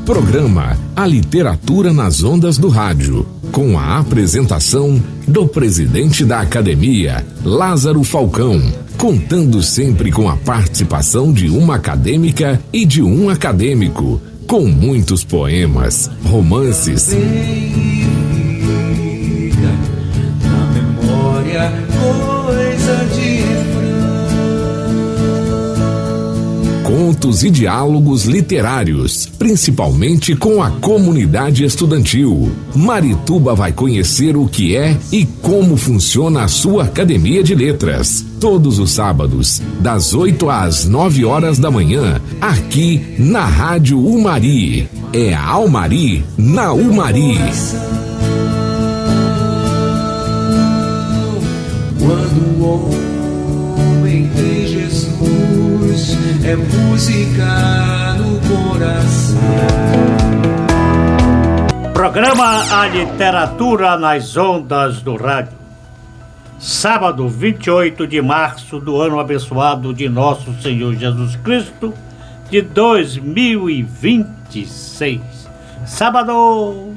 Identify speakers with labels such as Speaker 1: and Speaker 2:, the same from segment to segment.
Speaker 1: Programa A Literatura nas Ondas do Rádio, com a apresentação do presidente da Academia, Lázaro Falcão, contando sempre com a participação de uma acadêmica e de um acadêmico, com muitos poemas, romances,
Speaker 2: na memória coisa de
Speaker 1: contos e diálogos literários, principalmente com a comunidade estudantil. Marituba vai conhecer o que é e como funciona a sua Academia de Letras. Todos os sábados, das 8 às 9 horas da manhã, aqui na Rádio Umari. É a Almari na Umari.
Speaker 2: Quando o homem tem Jesus, é música no coração.
Speaker 3: Programa A Literatura nas Ondas do Rádio. Sábado, 28 de março do ano abençoado de nosso Senhor Jesus Cristo, de 2026. Sábado,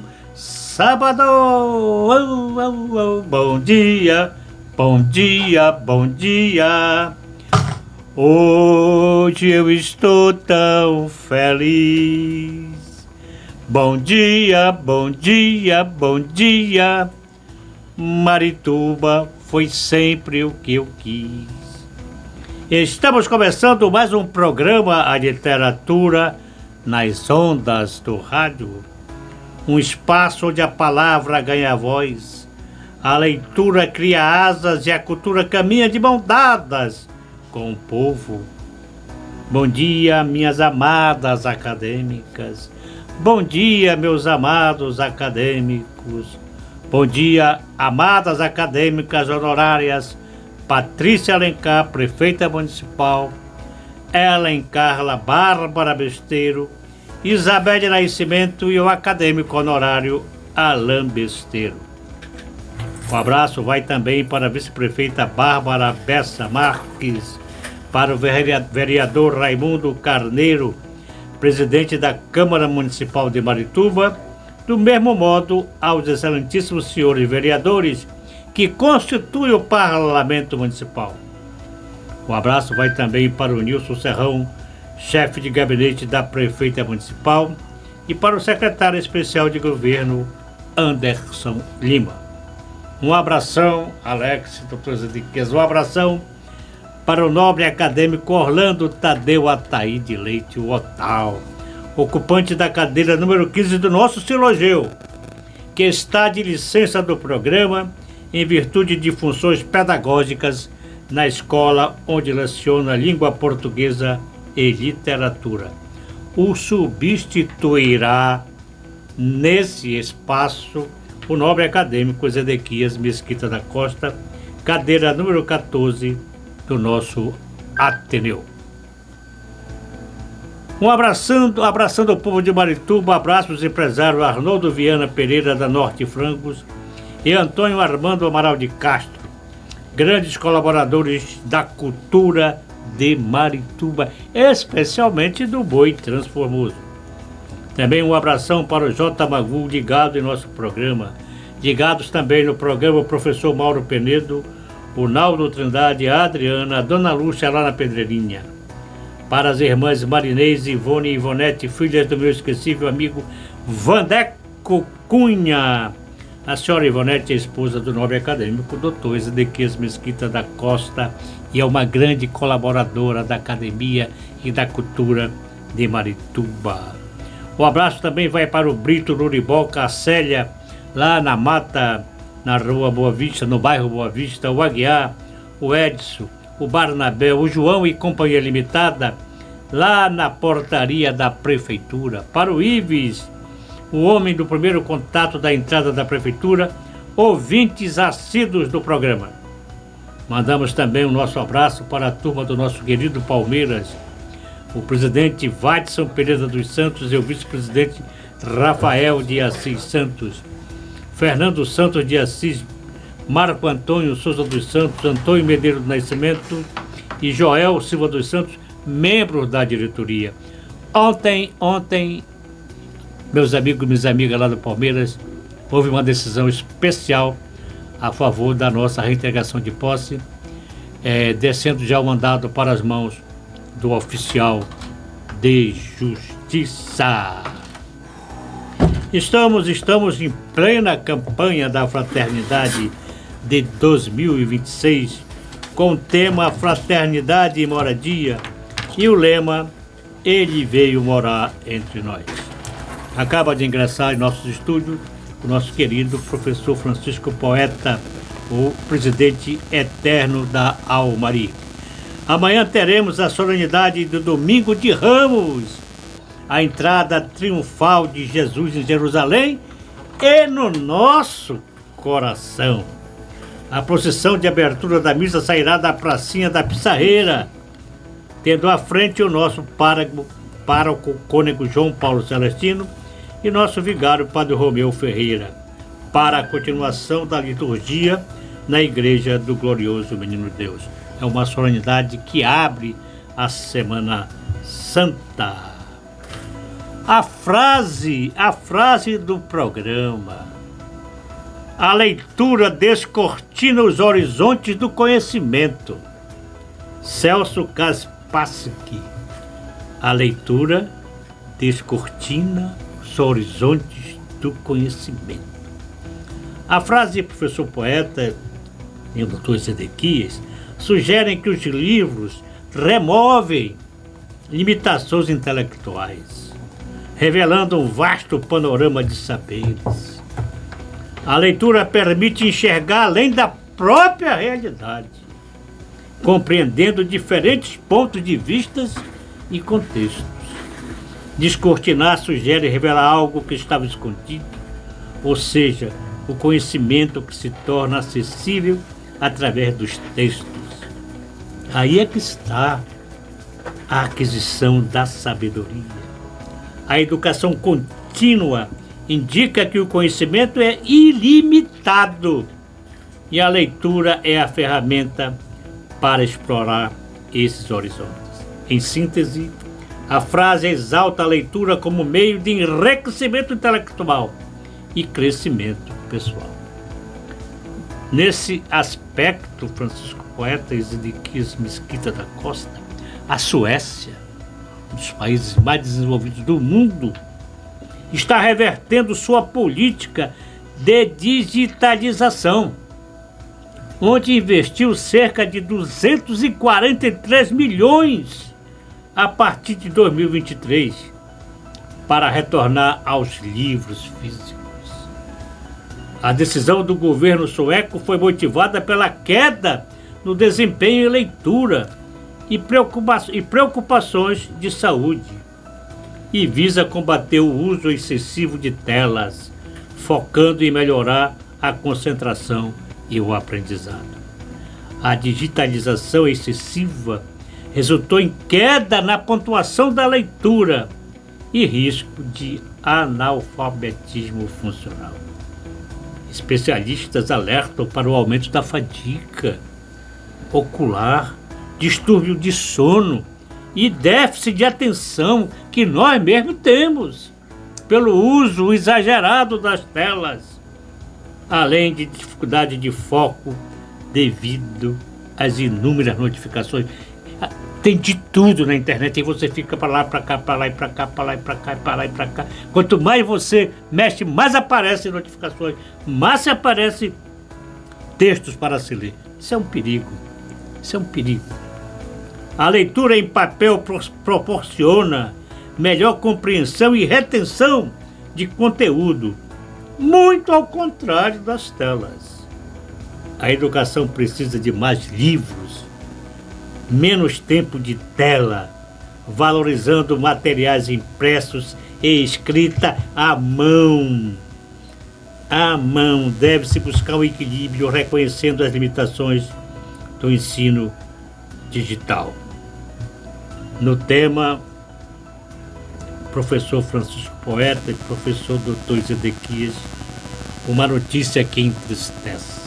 Speaker 3: bom dia, bom dia, bom dia. Hoje eu estou tão feliz. Bom dia, bom dia, bom dia. Marituba foi sempre o que eu quis. Estamos começando mais um programa A Literatura nas Ondas do Rádio. Um espaço onde a palavra ganha voz, a leitura cria asas e a cultura caminha de mãos dadas com o povo. Bom dia, minhas amadas acadêmicas. Bom dia, meus amados acadêmicos. Bom dia, amadas acadêmicas honorárias Patrícia Alencar, prefeita municipal, Ellen Carla Bárbara Besteiro, Isabel Nascimento e o acadêmico honorário Alain Besteiro. Um abraço vai também para a vice-prefeita Bárbara Bessa Marques, para o vereador Raimundo Carneiro, presidente da Câmara Municipal de Marituba, do mesmo modo aos excelentíssimos senhores vereadores que constituem o Parlamento Municipal. Um abraço vai também para o Nilson Serrão, chefe de gabinete da prefeita municipal, e para o secretário especial de governo, Anderson Lima. Um abração, Alex, doutor Zediquias, um abração para o nobre acadêmico Orlando Tadeu Ataíde Leite Otal, ocupante da cadeira número 15 do nosso Silogeu, que está de licença do programa em virtude de funções pedagógicas na escola onde leciona língua portuguesa e literatura. O substituirá nesse espaço o nobre acadêmico Zedequias Mesquita da Costa, cadeira número 14 do nosso Ateneu. Abraçando o povo de Marituba, abraço os empresários Arnoldo Viana Pereira da Norte Frangos e Antônio Armando Amaral de Castro, grandes colaboradores da cultura de Marituba, especialmente do Boi Transformoso. Também um abração para o J. Magu, ligado em nosso programa. Ligados também no programa o professor Mauro Penedo, o Naldo Trindade, a Adriana, a Dona Lúcia lá na Pedreirinha. Para as irmãs Marinês, Ivone e Ivonete, filhas do meu esquecível amigo Vandeco Cunha. A senhora Ivonete é esposa do nobre acadêmico Dr. Ezequias Mesquita da Costa e é uma grande colaboradora da Academia e da Cultura de Marituba. Um abraço também vai para o Brito Luriboca, a Célia, lá na Mata, na Rua Boa Vista, no bairro Boa Vista, o Aguiar, o Edson, o Barnabé, o João e Companhia Limitada, lá na portaria da Prefeitura. Para o Ives, o homem do primeiro contato da entrada da Prefeitura, ouvintes assíduos do programa. Mandamos também o nosso abraço para a turma do nosso querido Palmeiras, o presidente Vadson Pereira dos Santos e o vice-presidente Rafael de Assis Santos, Fernando Santos de Assis, Marco Antônio Souza dos Santos, Antônio Medeiros do Nascimento e Joel Silva dos Santos, membros da diretoria. Ontem meus amigos e minhas amigas lá do Palmeiras, houve uma decisão especial a favor da nossa reintegração de posse, descendo já o mandado para as mãos do oficial de justiça. Estamos em plena campanha da Fraternidade de 2026, com o tema Fraternidade e Moradia e o lema Ele Veio Morar Entre Nós. Acaba de ingressar em nossos estúdios o nosso querido professor Francisco Poeta, o presidente eterno da Almari. Amanhã teremos a solenidade do Domingo de Ramos, a entrada triunfal de Jesus em Jerusalém e no nosso coração. A procissão de abertura da missa sairá da pracinha da Pissarreira, tendo à frente o nosso pároco cônego João Paulo Celestino e nosso vigário Padre Romeu Ferreira, para a continuação da liturgia na Igreja do Glorioso Menino Deus. É uma solenidade que abre a Semana Santa. A frase do programa. A leitura descortina os horizontes do conhecimento. Celso Kaspassky. A leitura descortina os horizontes do conhecimento. A frase do professor Poeta e o doutor Zedequias sugerem que os livros removem limitações intelectuais, revelando um vasto panorama de saberes. A leitura permite enxergar além da própria realidade, compreendendo diferentes pontos de vista e contextos. Descortinar sugere revelar algo que estava escondido, ou seja, o conhecimento que se torna acessível através dos textos. Aí é que está a aquisição da sabedoria. A educação contínua indica que o conhecimento é ilimitado e a leitura é a ferramenta para explorar esses horizontes. Em síntese, a frase exalta a leitura como meio de enriquecimento intelectual e crescimento pessoal. Nesse aspecto, Francisco Poeta e Zedequias Mesquita da Costa, a Suécia, um dos países mais desenvolvidos do mundo, está revertendo sua política de digitalização, onde investiu cerca de 243 milhões a partir de 2023 para retornar aos livros físicos. A decisão do governo sueco foi motivada pela queda no desempenho em leitura e preocupações de saúde, e visa combater o uso excessivo de telas, focando em melhorar a concentração e o aprendizado. A digitalização excessiva resultou em queda na pontuação da leitura e risco de analfabetismo funcional. Especialistas alertam para o aumento da fadiga ocular, distúrbio de sono e déficit de atenção que nós mesmos temos pelo uso exagerado das telas, além de dificuldade de foco devido às inúmeras notificações. Tem de tudo na internet e você fica para lá, para cá, para lá e para cá, para lá e para cá, para lá e para cá. Quanto mais você mexe, mais aparecem notificações, mais se aparecem textos para se ler. Isso é um perigo. Isso é um perigo. A leitura em papel proporciona melhor compreensão e retenção de conteúdo, muito ao contrário das telas. A educação precisa de mais livros, menos tempo de tela, valorizando materiais impressos e escrita à mão. À mão deve-se buscar o equilíbrio, reconhecendo as limitações do ensino digital. No tema, professor Francisco Poeta e professor Dr. Zedequias, uma notícia que entristece.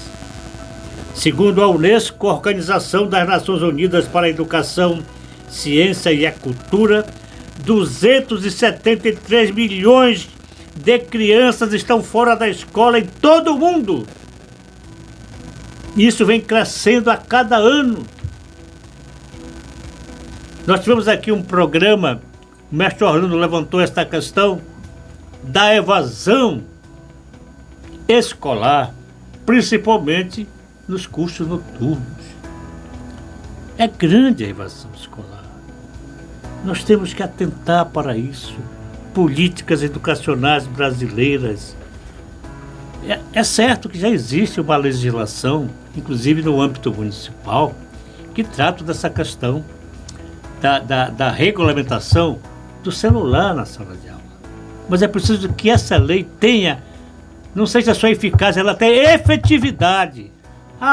Speaker 3: Segundo a Unesco, a Organização das Nações Unidas para a Educação, Ciência e a Cultura, 273 milhões de crianças estão fora da escola em todo o mundo. Isso vem crescendo a cada ano. Nós tivemos aqui um programa, o mestre Orlando levantou esta questão da evasão escolar, principalmente nos cursos noturnos. É grande a evasão escolar. Nós temos que atentar para isso. Políticas educacionais brasileiras. É certo que já existe uma legislação, inclusive no âmbito municipal, que trata dessa questão da regulamentação do celular na sala de aula. Mas é preciso que essa lei tenha, não sei se é só eficácia, ela tenha efetividade.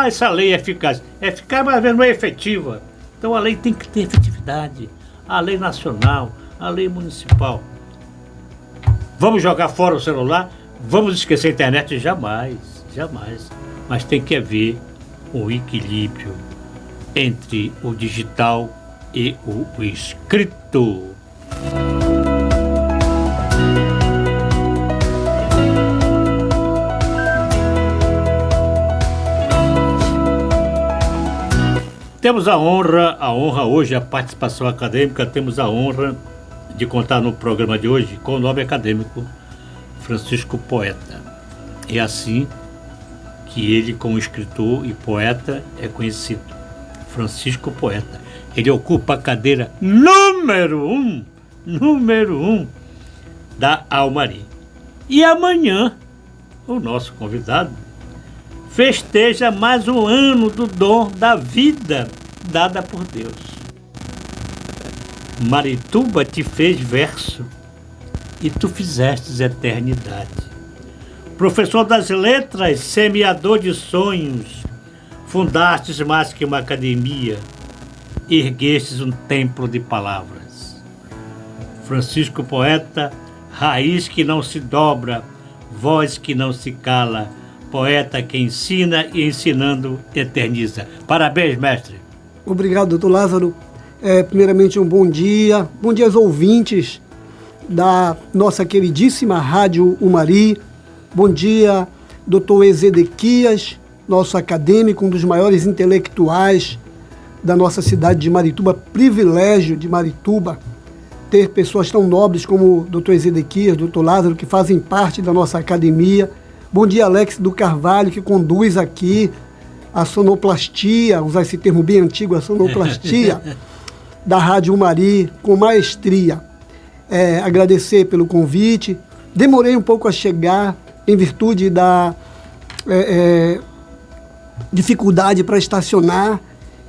Speaker 3: Essa lei é eficaz. É eficaz, mas não é efetiva. Então a lei tem que ter efetividade. A lei nacional, a lei municipal. Vamos jogar fora o celular? Vamos esquecer a internet? Jamais, jamais. Mas tem que haver um equilíbrio entre o digital e o escrito. Temos a honra hoje, a participação acadêmica, temos a honra de contar no programa de hoje com o nome acadêmico Francisco Poeta. É assim que ele, como escritor e poeta, é conhecido. Francisco Poeta. Ele ocupa a cadeira número um da Almari. E amanhã, o nosso convidado festeja mais um ano do dom da vida dada por Deus. Marituba te fez verso e tu fizestes eternidade. Professor das letras, semeador de sonhos, fundastes mais que uma academia, erguestes um templo de palavras. Francisco Poeta, raiz que não se dobra, voz que não se cala, poeta que ensina e ensinando eterniza. Parabéns, mestre.
Speaker 4: Obrigado, doutor Lázaro. Primeiramente, um bom dia aos ouvintes da nossa queridíssima Rádio Umari. Bom dia, doutor Ezedequias, nosso acadêmico, um dos maiores intelectuais da nossa cidade de Marituba. Privilégio de Marituba ter pessoas tão nobres como o doutor Ezedequias, doutor Lázaro, que fazem parte da nossa academia. Bom dia, Alex do Carvalho, que conduz aqui a sonoplastia, usar esse termo bem antigo, a sonoplastia da Rádio Umari, com maestria. Agradecer pelo convite. Demorei um pouco a chegar, em virtude da dificuldade para estacionar,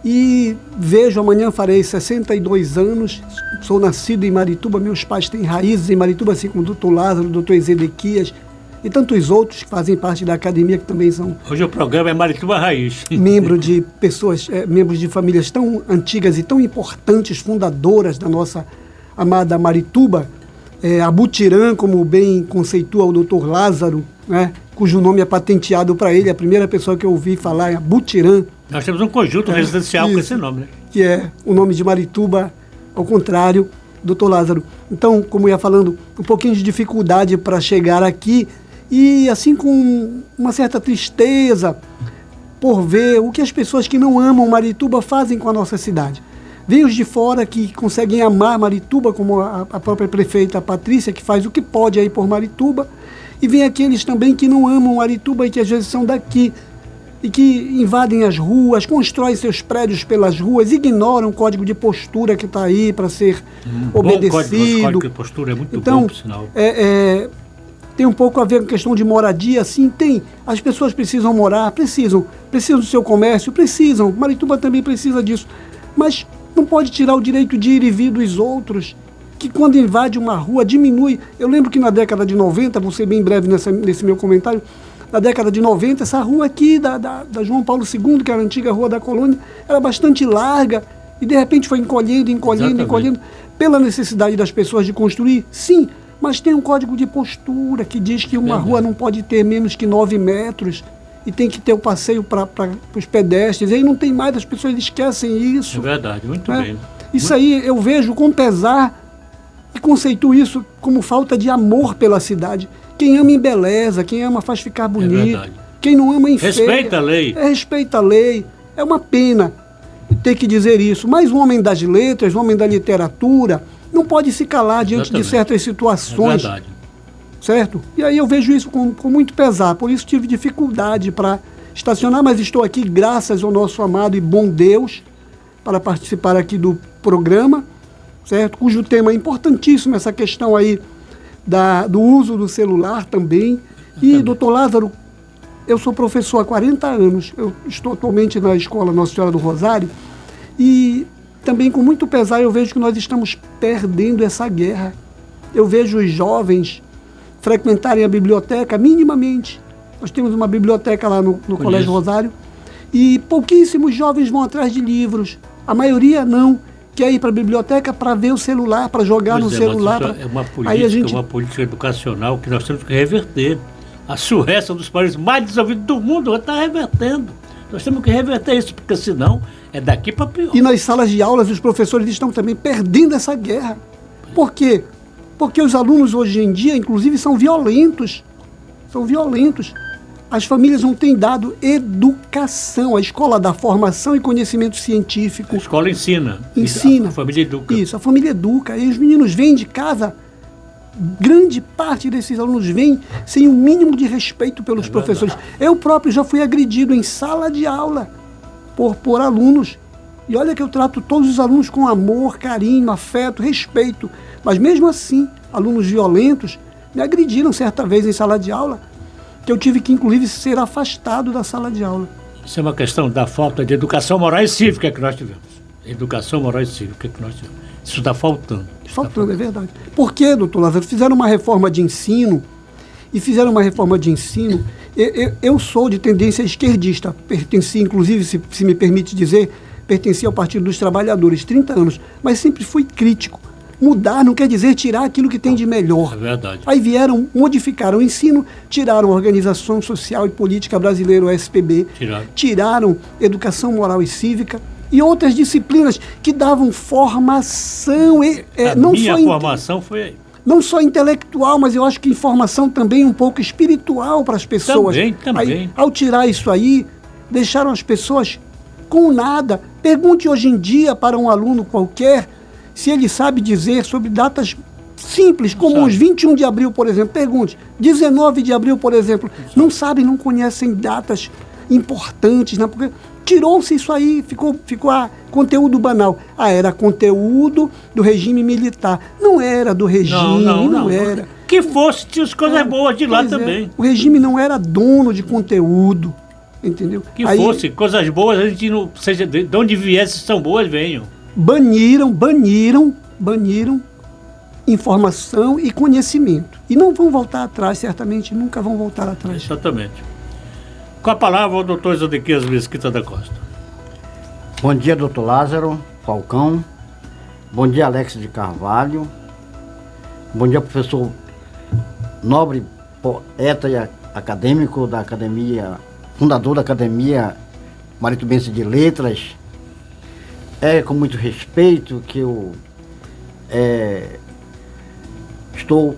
Speaker 4: e vejo, amanhã farei 62 anos, sou nascido em Marituba, meus pais têm raízes em Marituba, assim como o doutor Lázaro, o doutor Ezedequias, e tantos outros que fazem parte da academia, que também são...
Speaker 3: Hoje o programa é Marituba Raiz.
Speaker 4: Membros de famílias tão antigas e tão importantes, fundadoras da nossa amada Marituba. A Butirã, como bem conceitua o doutor Lázaro, né, cujo nome é patenteado para ele, a primeira pessoa que eu ouvi falar é a Butirã.
Speaker 3: Nós temos um conjunto residencial com esse nome, né?
Speaker 4: Que é o nome de Marituba, ao contrário, doutor Lázaro. Então, como eu ia falando, um pouquinho de dificuldade para chegar aqui, e assim com uma certa tristeza por ver o que as pessoas que não amam Marituba fazem com a nossa cidade. Vem os de fora que conseguem amar Marituba, como a própria prefeita Patrícia, que faz o que pode aí por Marituba, e vem aqueles também que não amam Marituba e que às vezes são daqui, e que invadem as ruas, constroem seus prédios pelas ruas, ignoram o código de postura que está aí para ser obedecido. O
Speaker 3: código de postura é muito bom, por sinal.
Speaker 4: Tem um pouco a ver com questão de moradia, sim, tem. As pessoas precisam morar, precisam do seu comércio, precisam. Marituba também precisa disso. Mas não pode tirar o direito de ir e vir dos outros, que quando invade uma rua, diminui. Eu lembro que na década de 90, vou ser bem breve nesse meu comentário, na década de 90, essa rua aqui da João Paulo II, que era a antiga Rua da Colônia, era bastante larga, e de repente foi encolhendo, pela necessidade das pessoas de construir, sim. Mas tem um código de postura que diz que uma rua não pode ter menos que 9 metros e tem que ter o passeio para os pedestres. E aí não tem mais, as pessoas esquecem isso.
Speaker 3: É verdade, muito bem.
Speaker 4: Isso aí eu vejo com pesar e conceituo isso como falta de amor pela cidade. Quem ama embeleza, quem ama faz ficar bonito, quem não ama enfeita.
Speaker 3: Respeita a lei.
Speaker 4: Respeita a lei. É uma pena ter que dizer isso, mas um homem das letras, um homem da literatura, não pode se calar diante de certas situações.
Speaker 3: É verdade.
Speaker 4: Certo? E aí eu vejo isso com muito pesar, por isso tive dificuldade para estacionar, mas estou aqui graças ao nosso amado e bom Deus para participar aqui do programa, certo? Cujo tema é importantíssimo, essa questão aí do uso do celular também. E, doutor Lázaro, eu sou professor há 40 anos, eu estou atualmente na Escola Nossa Senhora do Rosário, e também com muito pesar eu vejo que nós estamos perdendo essa guerra. Eu vejo os jovens frequentarem a biblioteca minimamente. Nós temos uma biblioteca lá no Colégio Rosário, e pouquíssimos jovens vão atrás de livros. A maioria não quer ir para a biblioteca para ver o celular, para jogar no celular.
Speaker 3: É uma política educacional que nós temos que reverter. A Suécia, um dos países mais desenvolvidos do mundo, está revertendo. Nós temos que reverter isso, porque senão é daqui para pior.
Speaker 4: E nas salas de aulas, os professores estão também perdendo essa guerra. Por quê? Porque os alunos hoje em dia, inclusive, são violentos. São violentos. As famílias não têm dado educação. A escola dá formação e conhecimento científico.
Speaker 3: A escola ensina.
Speaker 4: Ensina.
Speaker 3: A família educa.
Speaker 4: Isso, a família educa. E os meninos vêm de casa, grande parte desses alunos vêm sem o mínimo de respeito pelos professores. Eu próprio já fui agredido em sala de aula por alunos. E olha que eu trato todos os alunos com amor, carinho, afeto, respeito. Mas mesmo assim, alunos violentos me agrediram certa vez em sala de aula, que eu tive que, inclusive, ser afastado da sala de aula.
Speaker 3: Isso é uma questão da falta de educação moral e cívica que nós tivemos. Educação moral e cívica que nós tivemos. Isso está faltando.
Speaker 4: É verdade. Por quê, doutor Lázaro? Fizeram uma reforma de ensino, eu sou de tendência esquerdista, pertenci, inclusive, se me permite dizer, pertenci ao Partido dos Trabalhadores, 30 anos, mas sempre fui crítico. Mudar não quer dizer tirar aquilo que tem de melhor.
Speaker 3: É verdade.
Speaker 4: Aí modificaram o ensino, tiraram a Organização Social e Política Brasileira, o SPB, tiraram educação moral e cívica e outras disciplinas que davam formação.
Speaker 3: Formação foi aí.
Speaker 4: Não só intelectual, mas eu acho que informação também um pouco espiritual para as pessoas.
Speaker 3: Também.
Speaker 4: Aí, ao tirar isso aí, deixaram as pessoas com nada. Pergunte hoje em dia para um aluno qualquer se ele sabe dizer sobre datas simples, como os 21 de abril, por exemplo. Pergunte, 19 de abril, por exemplo. Não sabem, não conhecem datas importantes, né? Porque tirou-se isso aí, ficou conteúdo banal. Era conteúdo do regime militar. Não era do regime, não era.
Speaker 3: Que fosse, tinha as coisas boas de lá também.
Speaker 4: O regime não era dono de conteúdo, entendeu?
Speaker 3: Que fosse, coisas boas, a gente não, seja de onde viesse, são boas, venham.
Speaker 4: Baniram informação e conhecimento. E não vão voltar atrás, certamente nunca vão voltar atrás.
Speaker 3: Exatamente. Com a palavra, o doutor Ezequias Mesquita da Costa.
Speaker 5: Bom dia, doutor Lázaro Falcão. Bom dia, Alex de Carvalho. Bom dia, professor nobre, poeta e acadêmico da academia, fundador da Academia Maritubense de Letras. É com muito respeito que eu estou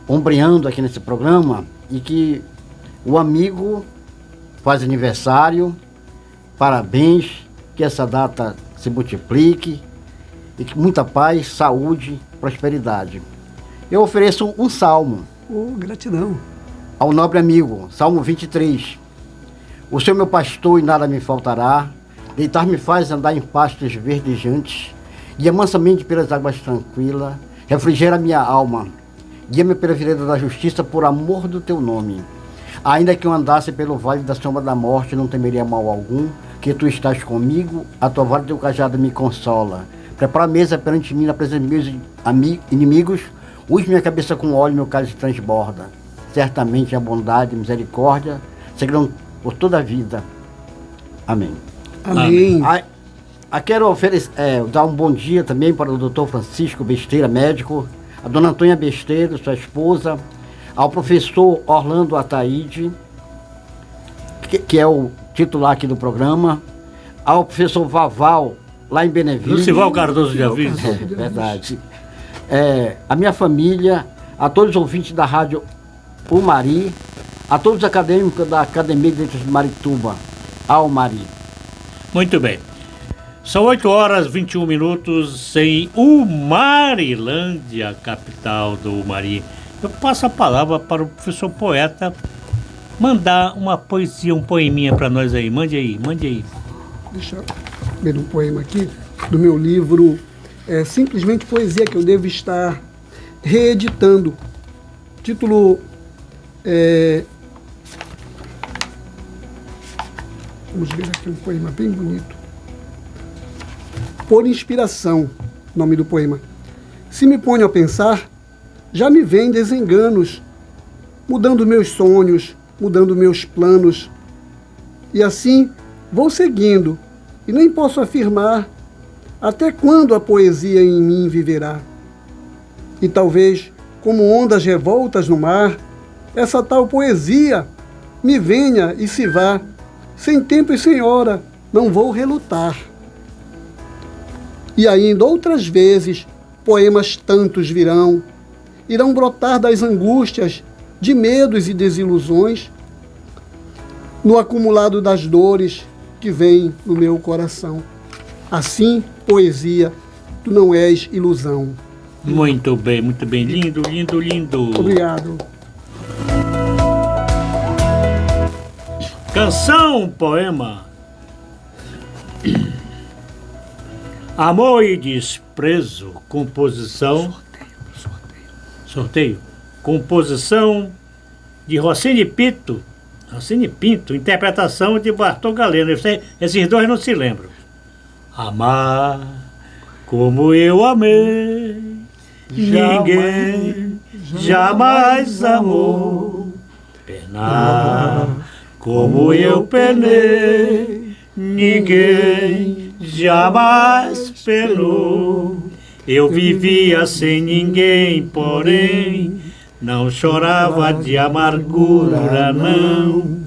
Speaker 5: ombreando aqui nesse programa e que o amigo faz aniversário, parabéns, que essa data se multiplique e que muita paz, saúde, prosperidade. Eu ofereço um salmo.
Speaker 4: Gratidão.
Speaker 5: Ao nobre amigo, Salmo 23. O Senhor meu pastor e nada me faltará, deitar-me faz andar em pastos verdejantes, guia mansamente pelas águas tranquilas, refrigera minha alma, guia-me pela vereda da justiça por amor do teu nome. Ainda que eu andasse pelo vale da sombra da morte, não temeria mal algum, que tu estás comigo, a tua vara e teu cajado me consola. Prepara a mesa perante mim na presença dos meus inimigos, unge minha cabeça com óleo, meu cálice transborda. Certamente a bondade e misericórdia seguirão por toda a vida. Amém.
Speaker 4: Amém.
Speaker 5: Quero dar um bom dia também para o doutor Francisco Besteira, médico, a dona Antônia Besteira, sua esposa, ao professor Orlando Ataíde, que é o titular aqui do programa, ao professor Vaval, lá em Benevides.
Speaker 3: Lucival Cardoso de Aviso.
Speaker 5: Verdade. a minha família, a todos os ouvintes da Rádio Umari, a todos os acadêmicos da Academia de Letras de Marituba, a Umari.
Speaker 3: Muito bem. São 8h21 em Umarilândia, capital do Umari. Eu passo a palavra para o professor poeta mandar uma poesia, um poeminha para nós aí. Mande aí.
Speaker 4: Deixa eu ver um poema aqui do meu livro, Simplesmente Poesia, que eu devo estar reeditando. Título vamos ver aqui um poema bem bonito. Por inspiração, nome do poema. Se me ponho a pensar, já me vem desenganos, mudando meus sonhos, mudando meus planos. E assim vou seguindo, e nem posso afirmar até quando a poesia em mim viverá. E talvez, como ondas revoltas no mar, essa tal poesia me venha e se vá, sem tempo e sem hora, não vou relutar. E ainda outras vezes, poemas tantos virão, irão brotar das angústias, de medos e desilusões, no acumulado das dores que vem no meu coração. Assim, poesia, tu não és ilusão.
Speaker 3: Muito bem. Lindo.
Speaker 4: Obrigado.
Speaker 3: Canção, poema. Amor e Desprezo, composição... Sorteio. Composição de Rossini Pinto, interpretação de Bartol Galeno. Esses dois não se lembram. Amar como eu amei, ninguém jamais amou. Penar como eu penei, ninguém jamais penou. Eu vivia sem ninguém, porém não chorava de amargura, não.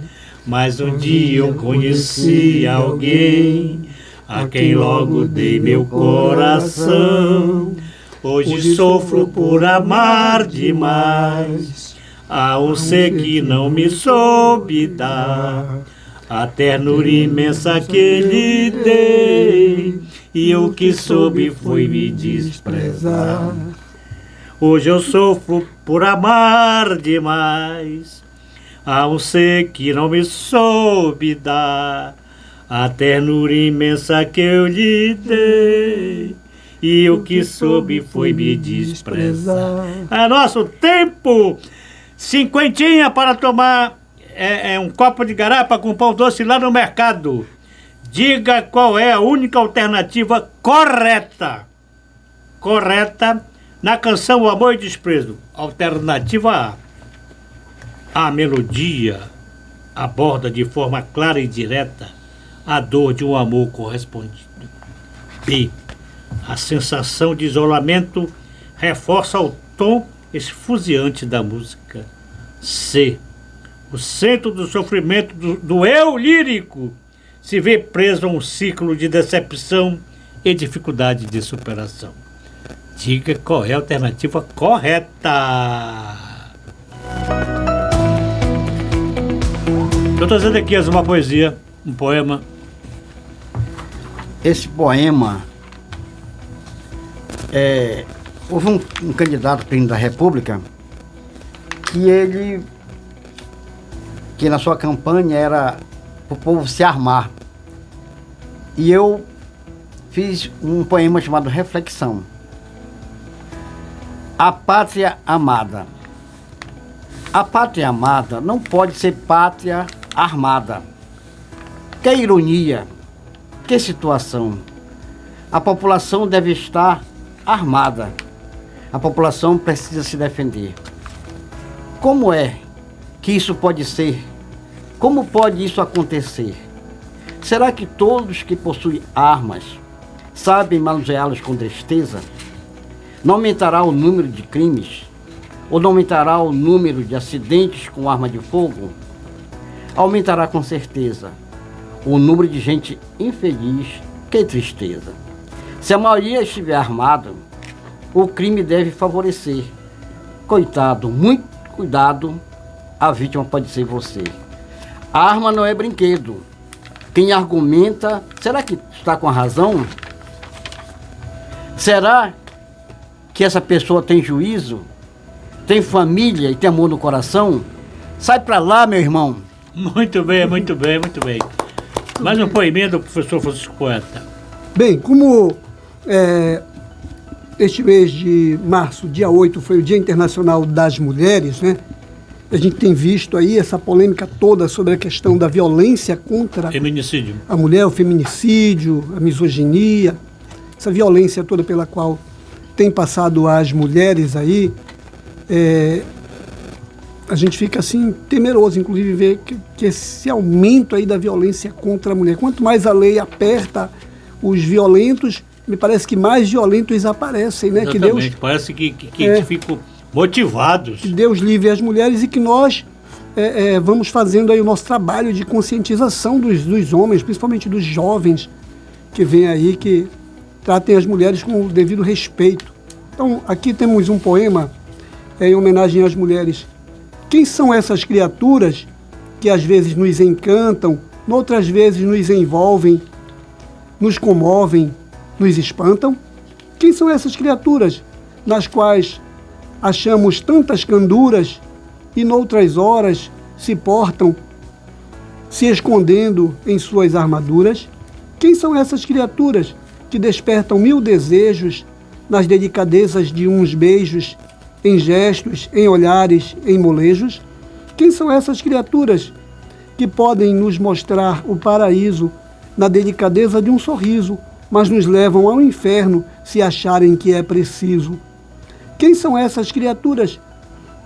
Speaker 3: Mas um dia eu conheci alguém a quem logo dei meu coração. Hoje sofro por amar demais a um ser que não me soube dar a ternura imensa que lhe dei, e o que soube foi me desprezar. Hoje eu sofro por amar demais a um ser que não me soube dar a ternura imensa que eu lhe dei, e o que soube foi me desprezar. É nosso tempo! 50 para tomar um copo de garapa com pão doce lá no mercado. Diga qual é a única alternativa correta na canção O Amor e Desprezo. Alternativa A. A melodia aborda de forma clara e direta a dor de um amor correspondido. B. A sensação de isolamento reforça o tom esfuziante da música. C. O centro do sofrimento do eu lírico se vê preso a um ciclo de decepção e dificuldade de superação. Diga qual é a alternativa correta. Doutor Zedequias, uma poesia, um poema.
Speaker 5: Esse poema houve um candidato a presidente da República que na sua campanha era para o povo se armar. E eu fiz um poema chamado Reflexão. A pátria amada. A pátria amada não pode ser pátria armada. Que ironia, que situação. A população deve estar armada. A população precisa se defender. Como é que isso pode ser? Como pode isso acontecer? Será que todos que possuem armas sabem manuseá-las com destreza? Não aumentará o número de crimes? Ou não aumentará o número de acidentes com arma de fogo? Aumentará com certeza o número de gente infeliz. Que tristeza! Se a maioria estiver armada, o crime deve favorecer. Coitado, muito cuidado, a vítima pode ser você. A arma não é brinquedo. Quem argumenta, será que está com a razão? Será que essa pessoa tem juízo? Tem família e tem amor no coração? Sai pra lá, meu irmão.
Speaker 3: Muito bem, muito bem, muito bem. Mais um poeminho do professor Francisco Poeta.
Speaker 4: Bem, como este mês de março, dia 8, foi o Dia Internacional das Mulheres, né? A gente tem visto aí essa polêmica toda sobre a questão da violência contra
Speaker 3: Feminicídio.
Speaker 4: a mulher, o feminicídio, a misoginia, essa violência toda pela qual tem passado as mulheres aí. A gente fica assim temeroso, inclusive, ver que esse aumento aí da violência contra a mulher. Quanto mais a lei aperta os violentos, me parece que mais violentos aparecem, né?
Speaker 3: Exatamente,
Speaker 4: Que Deus,
Speaker 3: parece que ficam motivados.
Speaker 4: que Deus livre as mulheres e que nós vamos fazendo aí o nosso trabalho de conscientização dos homens, principalmente dos jovens que vêm aí, que tratem as mulheres com o devido respeito. Então, aqui temos um poema em homenagem às mulheres. Quem são essas criaturas que às vezes nos encantam, outras vezes nos envolvem, nos comovem, nos espantam? Quem são essas criaturas nas quais achamos tantas canduras e noutras horas se portam, se escondendo em suas armaduras? Quem são essas criaturas que despertam mil desejos nas delicadezas de uns beijos, em gestos, em olhares, em molejos? Quem são essas criaturas que podem nos mostrar o paraíso na delicadeza de um sorriso, mas nos levam ao inferno se acharem que é preciso? Quem são essas criaturas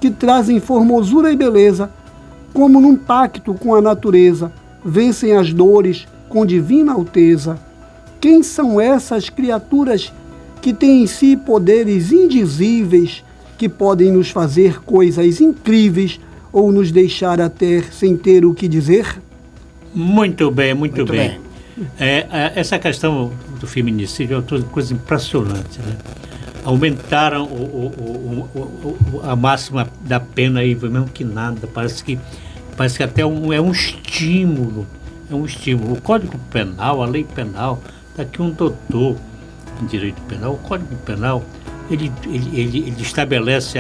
Speaker 4: que trazem formosura e beleza, como num pacto com a natureza, vencem as dores com divina alteza? Quem são essas criaturas que têm em si poderes indizíveis, que podem nos fazer coisas incríveis ou nos deixar até sem ter o que dizer?
Speaker 3: Muito bem, muito bem. Essa questão do feminicídio é uma coisa impressionante, né? Aumentaram a máxima da pena aí, mesmo que nada. Parece que até é um estímulo. É um estímulo. O Código Penal, a lei penal, está aqui um doutor em direito penal. O Código Penal, ele estabelece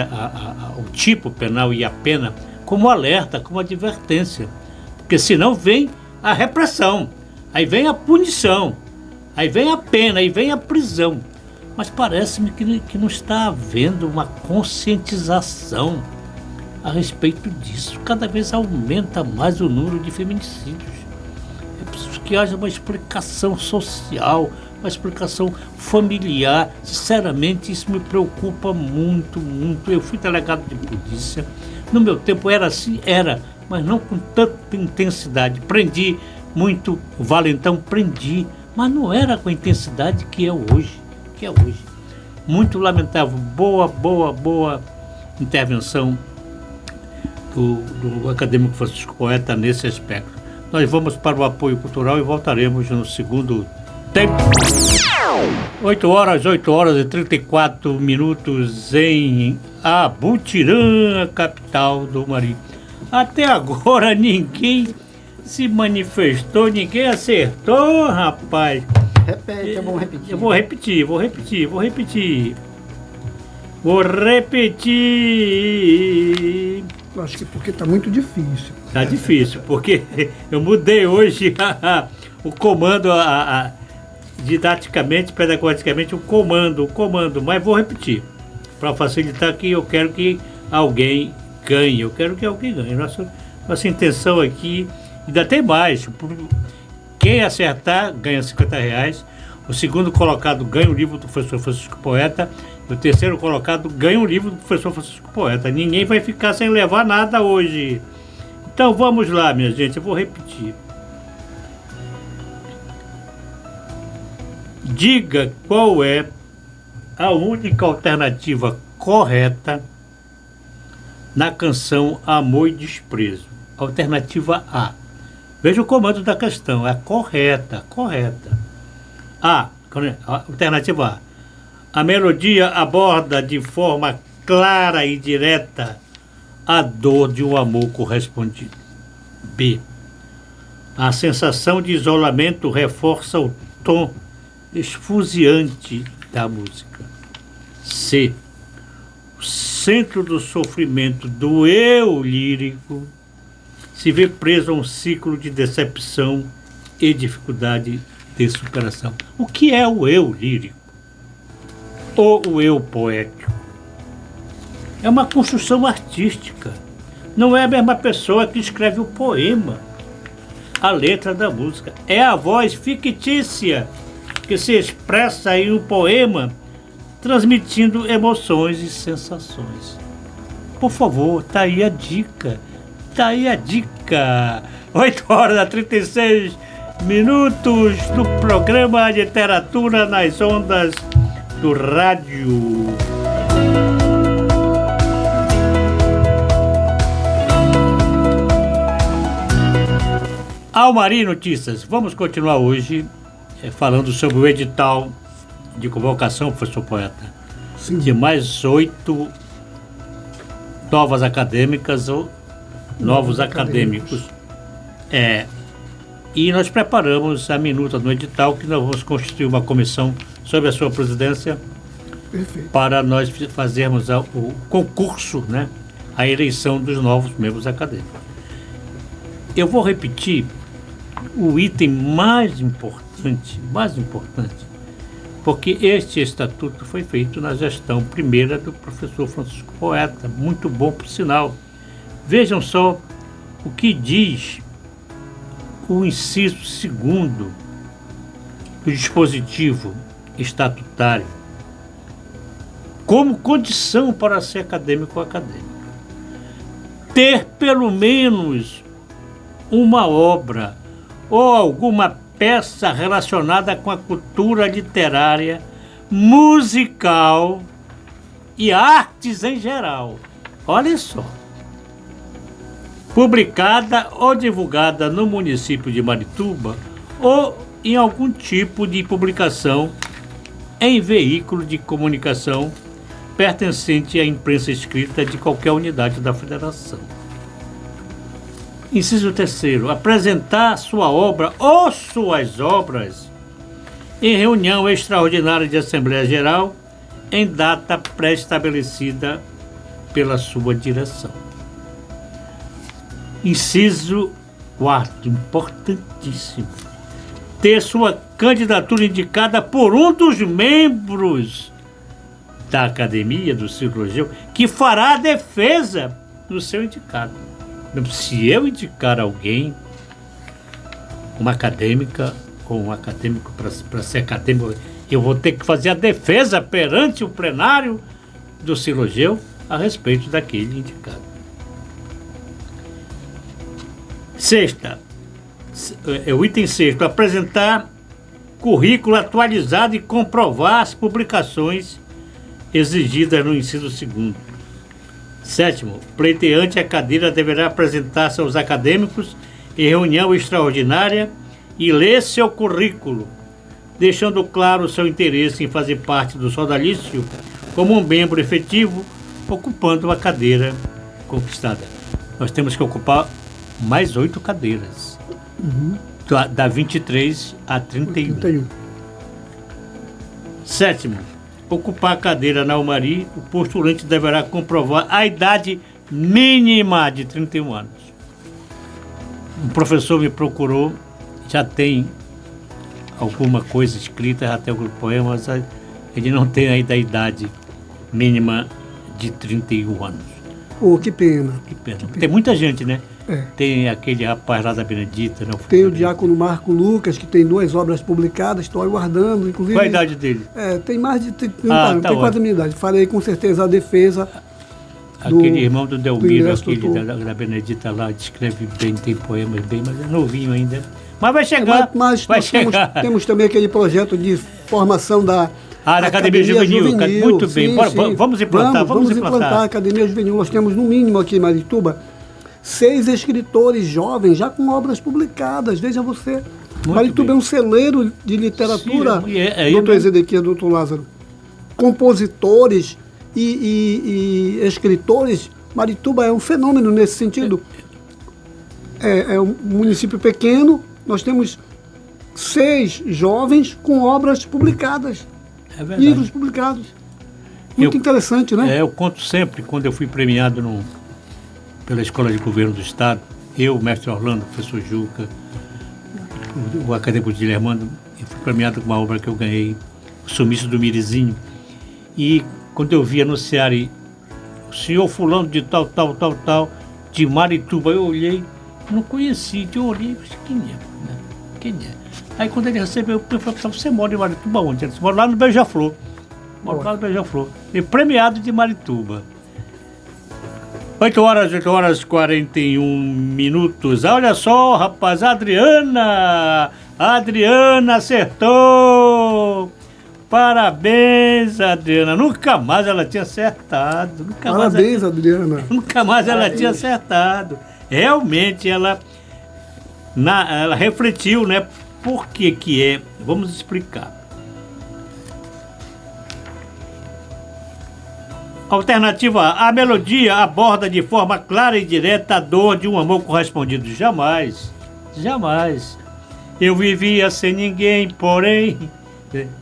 Speaker 3: o tipo penal e a pena como alerta, como advertência. Porque senão vem a repressão, aí vem a punição, aí vem a pena, aí vem a prisão. Mas parece-me que não está havendo uma conscientização a respeito disso. Cada vez aumenta mais o número de feminicídios. É preciso que haja uma explicação social, uma explicação familiar. Sinceramente, isso me preocupa muito, muito. Eu fui delegado de polícia. No meu tempo era assim, mas não com tanta intensidade. Prendi muito valentão, prendi, mas não era com a intensidade que é hoje. Muito lamentável. Boa intervenção do acadêmico Francisco Poeta nesse aspecto. Nós vamos para o apoio cultural e voltaremos no segundo tempo. 8 horas e 34 minutos em Abutirã, capital do Mari. Até agora ninguém se manifestou, ninguém acertou, rapaz.
Speaker 5: Repete, é bom repetir.
Speaker 3: Eu vou repetir. Vou repetir.
Speaker 4: Eu acho que porque está muito difícil.
Speaker 3: Tá difícil, porque eu mudei hoje o comando, didaticamente, pedagogicamente, o comando, mas vou repetir. Para facilitar aqui, eu quero que alguém ganhe. Nossa intenção aqui, ainda tem mais. Quem acertar ganha R$50. O segundo colocado ganha o livro do professor Francisco Poeta. O terceiro colocado ganha o livro do professor Francisco Poeta. Ninguém vai ficar sem levar nada hoje. Então vamos lá, minha gente. Eu vou repetir. Diga qual é a única alternativa correta na canção Amor e Desprezo. Alternativa A. Veja o comando da questão, é correta. A, alternativa A. A melodia aborda de forma clara e direta a dor de um amor correspondido. B. A sensação de isolamento reforça o tom esfuziante da música. C. O centro do sofrimento do eu lírico se vê preso a um ciclo de decepção e dificuldade de superação. O que é o eu lírico? Ou o eu poético? É uma construção artística. Não é a mesma pessoa que escreve o poema. A letra da música é a voz fictícia que se expressa em um poema, transmitindo emoções e sensações. Por favor, tá aí a dica. Tá aí a dica. 8h36 do programa Literatura nas Ondas do Rádio. Almari Notícias. Vamos continuar hoje falando sobre o edital de convocação, professor poeta,
Speaker 4: Sim.
Speaker 3: de mais 8 novas acadêmicas ou novos acadêmicos. E nós preparamos a minuta no edital, que nós vamos constituir uma comissão sob a sua presidência.
Speaker 4: Perfeito.
Speaker 3: Para nós fazermos o concurso, né, a eleição dos novos membros acadêmicos. Eu vou repetir o item mais importante, porque este estatuto foi feito na gestão primeira do professor Francisco Poeta, muito bom por sinal. Vejam só o que diz o inciso 2º do dispositivo estatutário como condição para ser acadêmico ou acadêmico. Ter pelo menos uma obra ou alguma peça relacionada com a cultura literária, musical e artes em geral. Olha só. Publicada ou divulgada no município de Marituba ou em algum tipo de publicação em veículo de comunicação pertencente à imprensa escrita de qualquer unidade da federação. Inciso 3º, apresentar sua obra ou suas obras em reunião extraordinária de Assembleia Geral em data pré-estabelecida pela sua direção. Inciso 4º, importantíssimo, ter sua candidatura indicada por um dos membros da Academia do Cirurgião que fará a defesa do seu indicado. Se eu indicar alguém, uma acadêmica ou um acadêmico para ser acadêmico, eu vou ter que fazer a defesa perante o plenário do cirurgião a respeito daquele indicado. O item 6º, apresentar currículo atualizado e comprovar as publicações exigidas no inciso 2º. 7º, pleiteante a cadeira deverá apresentar-se aos acadêmicos em reunião extraordinária e ler seu currículo, deixando claro o seu interesse em fazer parte do sodalício como um membro efetivo, ocupando a cadeira conquistada. Nós temos que ocupar mais 8 cadeiras, da 23 a 31. 7º, ocupar a cadeira na Almari, o postulante deverá comprovar a idade mínima de 31 anos. Um professor me procurou, já tem alguma coisa escrita, já tem algum poema, mas ele não tem ainda a idade mínima de 31 anos.
Speaker 4: Oh, que pena.
Speaker 3: Que pena. Tem muita gente, né?
Speaker 4: É.
Speaker 3: Tem aquele rapaz lá da Benedita. Não,
Speaker 4: tem o diácono Marco Lucas, que tem 2 obras publicadas, estou aguardando, inclusive.
Speaker 3: Qual a idade dele?
Speaker 4: Tem mais de 30
Speaker 3: anos,
Speaker 4: tem quase a minha idade. Farei com certeza a defesa.
Speaker 3: Aquele irmão do Delmiro, aquele da Benedita lá, descreve bem, tem poemas bem, mas é novinho ainda. Mas vai chegar.
Speaker 4: Mas
Speaker 3: vai
Speaker 4: nós
Speaker 3: chegar.
Speaker 4: Temos também aquele projeto de formação da
Speaker 3: Academia Juvenil. Muito bem.
Speaker 4: Sim,
Speaker 3: Bora,
Speaker 4: sim.
Speaker 3: Vamos implantar.
Speaker 4: Vamos implantar a Academia Juvenil. Nós temos, no mínimo, aqui em Marituba, 6 escritores jovens, já com obras publicadas. Veja você. Muito Marituba bem. É um celeiro de literatura,
Speaker 3: Sim,
Speaker 4: doutor Ezequiel, doutor Lázaro. compositores e escritores, Marituba é um fenômeno nesse sentido. É um município pequeno, nós temos 6 jovens com obras publicadas, livros publicados. Muito interessante, né?
Speaker 3: Eu conto sempre, quando eu fui premiado pela Escola de Governo do Estado, eu, o mestre Orlando, o professor Juca, o acadêmico de Lermando, eu fui premiado com uma obra que eu ganhei, O Sumiço do Mirizinho. E quando eu vi anunciarem o senhor fulano de tal, de Marituba, eu olhei, não conheci, eu olhei, quem é? Né? Quem é? Aí quando ele recebeu, eu falei, você mora em Marituba onde? Ele disse, mora lá no Beija-Flor. Moro lá no Beija-Flor. E premiado de Marituba. 8 horas 41 minutos. Olha só, rapaz, a Adriana acertou. Parabéns, Adriana. Nunca mais ela tinha acertado.
Speaker 4: Parabéns, Adriana.
Speaker 3: Nunca mais ela tinha acertado. Realmente ela refletiu, né? Por que é? Vamos explicar. Alternativa A. A melodia aborda de forma clara e direta a dor de um amor correspondido. Jamais. Eu vivia sem ninguém, porém...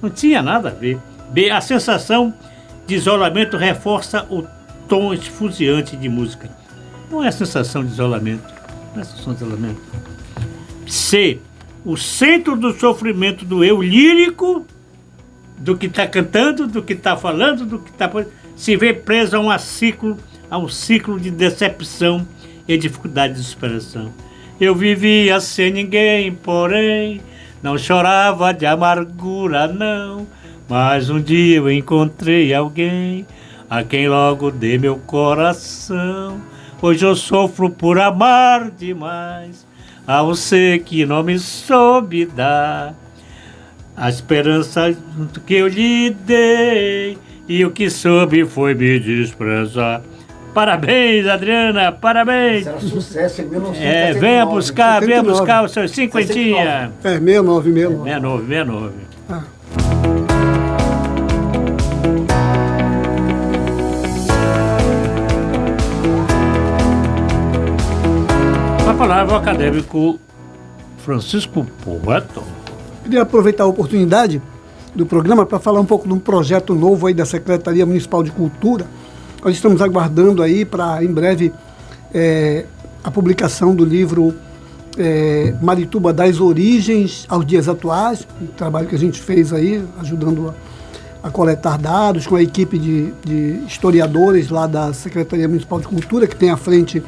Speaker 3: Não tinha nada a ver. B. A sensação de isolamento reforça o tom esfuziante de música. Não é a sensação de isolamento. C. O centro do sofrimento do eu lírico, do que está cantando, do que está falando, do que está... se vê preso a um ciclo de decepção e dificuldade de superação. Eu vivia sem ninguém, porém, não chorava de amargura, não. Mas um dia eu encontrei alguém a quem logo dei meu coração. Hoje eu sofro por amar demais a um ser que não me soube dar a esperança que eu lhe dei. E o que soube foi me desprezar. Parabéns, Adriana, parabéns.
Speaker 5: Isso era sucesso em 1979.
Speaker 3: Venha buscar os seus 50. 69.
Speaker 4: Ah.
Speaker 3: A palavra ao acadêmico Francisco Poeto.
Speaker 4: Queria aproveitar a oportunidade do programa para falar um pouco de um projeto novo aí da Secretaria Municipal de Cultura. Nós estamos aguardando aí para, em breve, a publicação do livro Marituba das Origens aos Dias Atuais, um trabalho que a gente fez aí, ajudando a coletar dados com a equipe de historiadores lá da Secretaria Municipal de Cultura, que tem à frente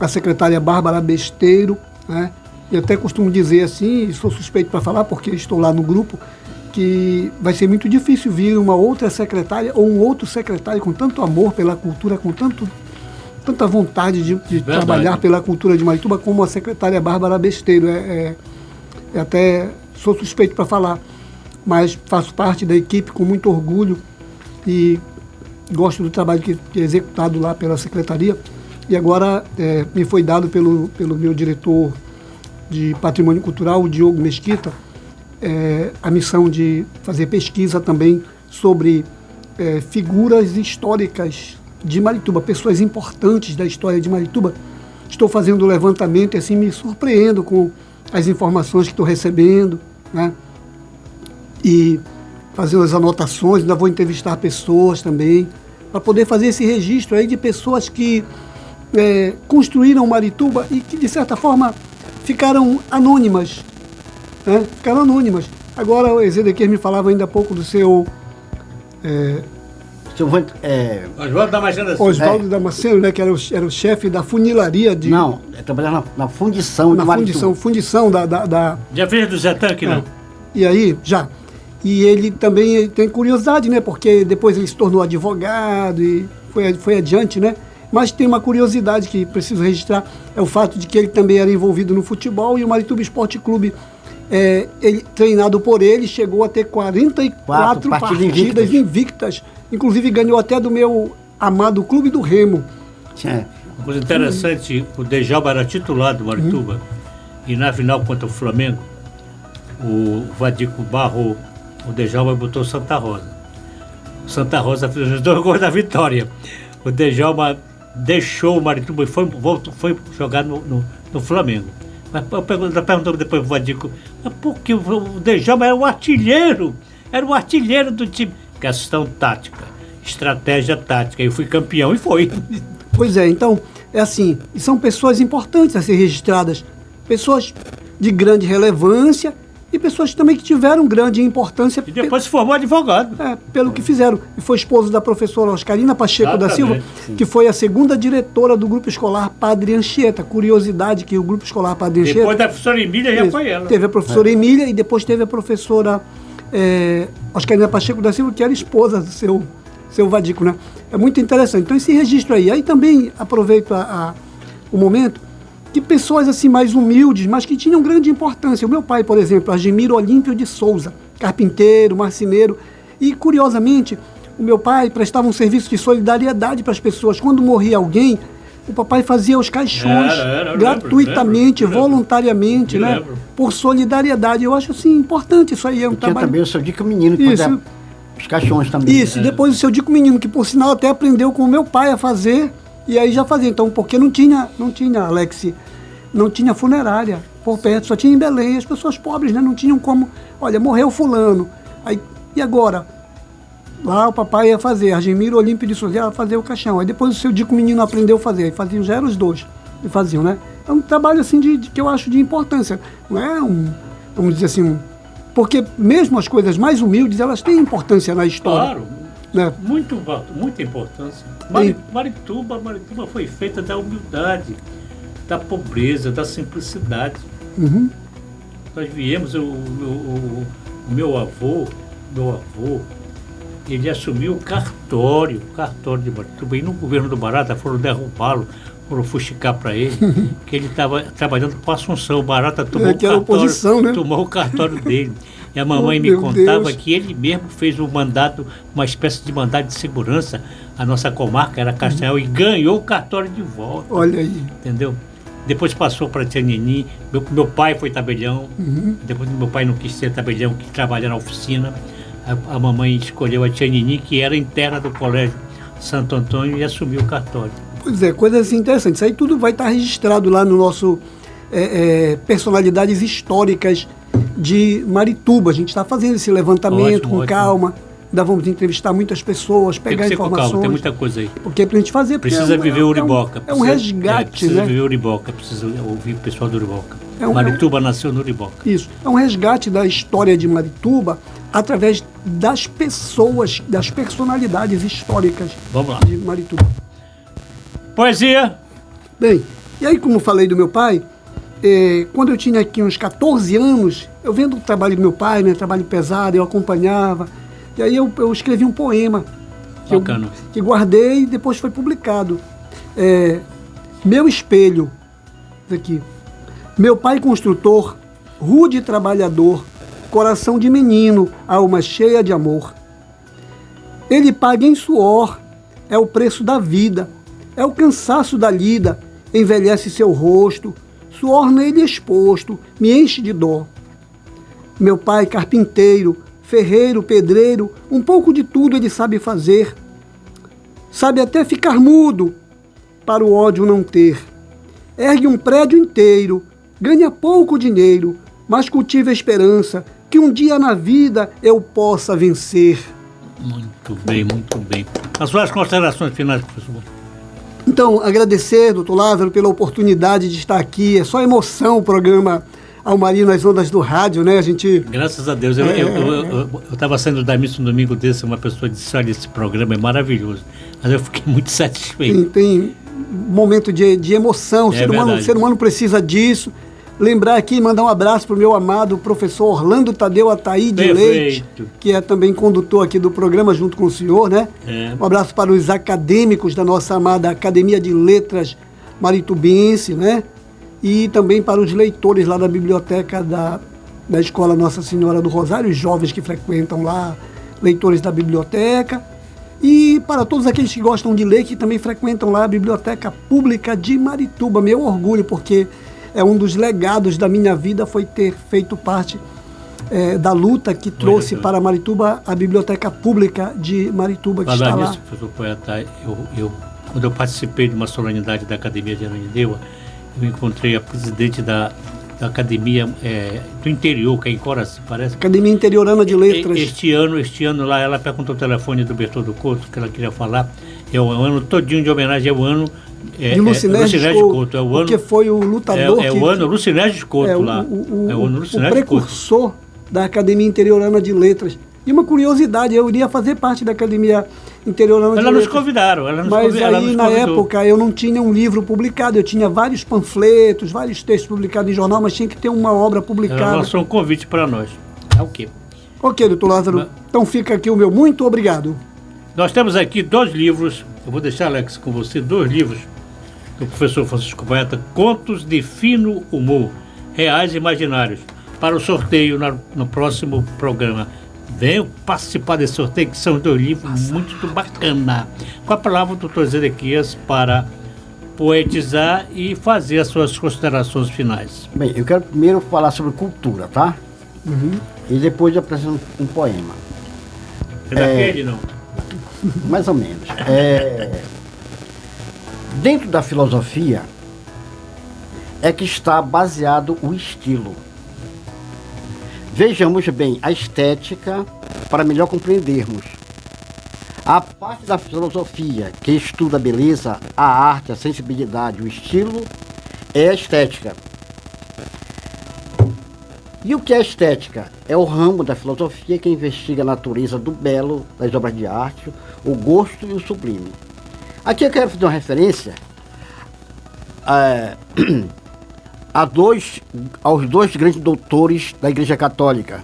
Speaker 4: a secretária Bárbara Besteiro, né? E até costumo dizer assim, sou suspeito para falar porque estou lá no grupo, que vai ser muito difícil vir uma outra secretária ou um outro secretário com tanto amor pela cultura, com tanta vontade de trabalhar pela cultura de Marituba como a secretária Bárbara Besteiro. Até sou suspeito para falar, mas faço parte da equipe com muito orgulho e gosto do trabalho que é executado lá pela secretaria. E agora me foi dado pelo meu diretor de Patrimônio Cultural, o Diogo Mesquita, a missão de fazer pesquisa também sobre figuras históricas de Marituba, pessoas importantes da história de Marituba. Estou fazendo o levantamento e assim me surpreendo com as informações que estou recebendo, né? E fazendo as anotações, ainda vou entrevistar pessoas também, para poder fazer esse registro aí de pessoas que construíram Marituba e que, de certa forma, ficaram anônimas. Ficaram anônimas. Agora o Ezequiel me falava ainda há pouco do seu...
Speaker 3: Oswaldo Damasceno.
Speaker 4: Oswaldo Damasceno, né, que era o chefe da funilaria de...
Speaker 5: Não, trabalhava na fundição de Marituba.
Speaker 4: Fundição da...
Speaker 3: Já fez do Zé Tanque, não?
Speaker 4: E aí, já. E ele também tem curiosidade, né, porque depois ele se tornou advogado e foi adiante, né? Mas tem uma curiosidade que preciso registrar, é o fato de que ele também era envolvido no futebol e o Marituba Esporte Clube, treinado por ele, chegou a ter 44 partidas invictas. Inclusive ganhou até do meu amado Clube do Remo.
Speaker 3: Uma coisa interessante, o Djalma era titular do Marituba e na final contra o Flamengo, o Vadico barrou o Djalma e botou Santa Rosa. Santa Rosa fez os 2 gols da vitória. O Djalma deixou o Marituba e foi jogar no Flamengo. Mas eu perguntando depois pro Vadico, mas por que o Djalma era o artilheiro? Era o artilheiro do time. Questão tática, estratégia tática. Eu fui campeão e foi.
Speaker 4: Pois é, então, é assim, e são pessoas importantes a ser registradas, pessoas de grande relevância e pessoas também que tiveram grande importância.
Speaker 3: E depois se formou advogado.
Speaker 4: Pelo que fizeram. E foi esposo da professora Oscarina Pacheco da Silva,
Speaker 3: sim.
Speaker 4: que foi a 2ª diretora do Grupo Escolar Padre Anchieta. Curiosidade que o Grupo Escolar Padre Anchieta...
Speaker 3: Depois da professora Emília já foi ela.
Speaker 4: Teve a professora Emília e depois teve a professora Oscarina Pacheco da Silva, que era esposa do seu Vadico, né? É muito interessante. Então esse registro aí. Aí também aproveito o momento que pessoas assim mais humildes, mas que tinham grande importância. O meu pai, por exemplo, Argemiro Olímpio de Souza, carpinteiro, marceneiro. E, curiosamente, o meu pai prestava um serviço de solidariedade para as pessoas. Quando morria alguém, o papai fazia os caixões gratuitamente, voluntariamente, né? Por solidariedade. Eu acho assim importante isso aí. É um
Speaker 5: tinha também o seu Dico Menino, que fazia os caixões também.
Speaker 4: Isso, depois o seu Dico Menino, que por sinal até aprendeu com o meu pai a fazer. E aí já fazia, então, porque não tinha, Alex, não tinha funerária por perto, só tinha em Belém, as pessoas pobres, né, não tinham como, olha, morreu fulano, aí, e agora? Lá o papai ia fazer, Argemiro Olímpio de Souza ia fazer o caixão, aí depois o seu Dico Menino aprendeu a fazer, aí faziam, já eram os 2 que faziam, né? É um trabalho, assim, que eu acho de importância, não é vamos dizer assim, porque mesmo as coisas mais humildes, elas têm importância na história.
Speaker 3: Claro.
Speaker 4: Né?
Speaker 3: Muita importância. Marituba foi feita da humildade, da pobreza, da simplicidade.
Speaker 4: Uhum.
Speaker 3: Nós viemos, o meu avô, ele assumiu o cartório de Marituba, e no governo do Barata foram derrubá-lo, foram fuxicar para ele, que ele estava trabalhando com Assunção. O Barata tomou o cartório, oposição, né? Tomou o cartório dele. E a mamãe me contava que ele mesmo fez um mandado, uma espécie de mandado de segurança. A nossa comarca era Castanhal, e ganhou o cartório de volta.
Speaker 4: Olha aí.
Speaker 3: Entendeu? Depois passou para Tia Nini. Meu pai foi tabelião. Depois meu pai não quis ser tabelião, que trabalha na oficina. A mamãe escolheu a Tia Nini, que era interna do Colégio Santo Antônio, e assumiu o cartório.
Speaker 4: Pois é, coisas assim interessantes. Isso aí tudo vai estar registrado lá no nosso personalidades históricas de Marituba. A gente está fazendo esse levantamento com calma. Ainda vamos entrevistar muitas pessoas, pegar informações. Calma,
Speaker 3: tem muita coisa aí.
Speaker 4: Porque pra gente fazer...
Speaker 3: Precisa viver o Uriboca.
Speaker 4: É um resgate,
Speaker 3: precisa viver o Uriboca, precisa ouvir o pessoal do Uriboca. Marituba nasceu no Uriboca.
Speaker 4: Isso. É um resgate da história de Marituba através das pessoas, das personalidades históricas.
Speaker 3: Vamos lá.
Speaker 4: De Marituba.
Speaker 3: Poesia.
Speaker 4: Bem, e aí, como falei do meu pai, quando eu tinha aqui uns 14 anos, eu vendo o trabalho do meu pai, né, trabalho pesado, eu acompanhava, e aí eu escrevi um poema que guardei e depois foi publicado. Meu espelho, aqui. Meu pai construtor, rude trabalhador, coração de menino, alma cheia de amor. Ele paga em suor, é o preço da vida, é o cansaço da lida, envelhece seu rosto, suor nele exposto, me enche de dó. Meu pai carpinteiro, ferreiro, pedreiro, um pouco de tudo ele sabe fazer. Sabe até ficar mudo, para o ódio não ter. Ergue um prédio inteiro, ganha pouco dinheiro, mas cultiva a esperança que um dia na vida eu possa vencer.
Speaker 3: Muito bem, muito bem. As suas considerações finais, professor.
Speaker 4: Então, agradecer, doutor Lázaro, pela oportunidade de estar aqui. É só emoção o programa Almari nas ondas do rádio, né? A gente...
Speaker 3: Graças a Deus. Eu estava saindo da missa um domingo desse, uma pessoa disse, olha, esse programa é maravilhoso. Mas eu fiquei muito satisfeito.
Speaker 4: Tem momento de emoção. O ser humano precisa disso. Lembrar aqui, mandar um abraço para o meu amado professor Orlando Tadeu Ataíde Leite, que é também condutor aqui do programa junto com o senhor, né? Um abraço para os acadêmicos da nossa amada Academia de Letras Maritubense, né? E também para os leitores lá da biblioteca da Escola Nossa Senhora do Rosário, os jovens que frequentam lá, leitores da biblioteca. E para todos aqueles que gostam de ler, que também frequentam lá a Biblioteca Pública de Marituba. Meu orgulho, porque é um dos legados da minha vida, foi ter feito parte da luta que trouxe para Marituba a Biblioteca Pública de Marituba, que está
Speaker 3: Falar
Speaker 4: lá.
Speaker 3: nisso, professor poeta, quando eu participei de uma solenidade da Academia de Ananindeua, eu encontrei a presidente da Academia do Interior, que é em Coraci, parece.
Speaker 4: Academia Interiorana de Letras.
Speaker 3: Este ano lá, ela perguntou o telefone do Bertoldo Couto, que ela queria falar. É o ano todinho de homenagem, é o ano
Speaker 4: de Lucinésio
Speaker 3: Couto. É o ano,
Speaker 4: porque foi o lutador
Speaker 3: o ano Lucinésio Couto lá. É o ano Lucinésio
Speaker 4: o precursor da Academia Interiorana de Letras. E uma curiosidade, eu iria fazer parte da Academia Interiorana de Letras. Mas aí, na época, eu não tinha um livro publicado, eu tinha vários panfletos, vários textos publicados em jornal, mas tinha que ter uma obra publicada.
Speaker 3: Ela lançou um convite para nós. É o quê?
Speaker 4: Ok, doutor Lázaro. Então fica aqui o meu muito obrigado.
Speaker 3: Nós temos aqui 2 livros, eu vou deixar, Alex, com você, 2 livros do professor Francisco Poeta, Contos de Fino Humor, Reais e Imaginários, para o sorteio no próximo programa. Venham participar desse sorteio, que são 2 livros muito bacanas. Com a palavra, o doutor Zedequias, para poetizar e fazer as suas considerações finais.
Speaker 5: Bem, eu quero primeiro falar sobre cultura, tá? E depois eu apresento um poema.
Speaker 3: É daquele, não?
Speaker 5: Mais ou menos. Dentro da filosofia é que está baseado o estilo. Vejamos bem a estética para melhor compreendermos. A parte da filosofia que estuda a beleza, a arte, a sensibilidade, o estilo, é a estética. E o que é estética? É o ramo da filosofia que investiga a natureza do belo, das obras de arte, o gosto e o sublime. Aqui eu quero fazer uma referência aos 2 grandes doutores da Igreja Católica.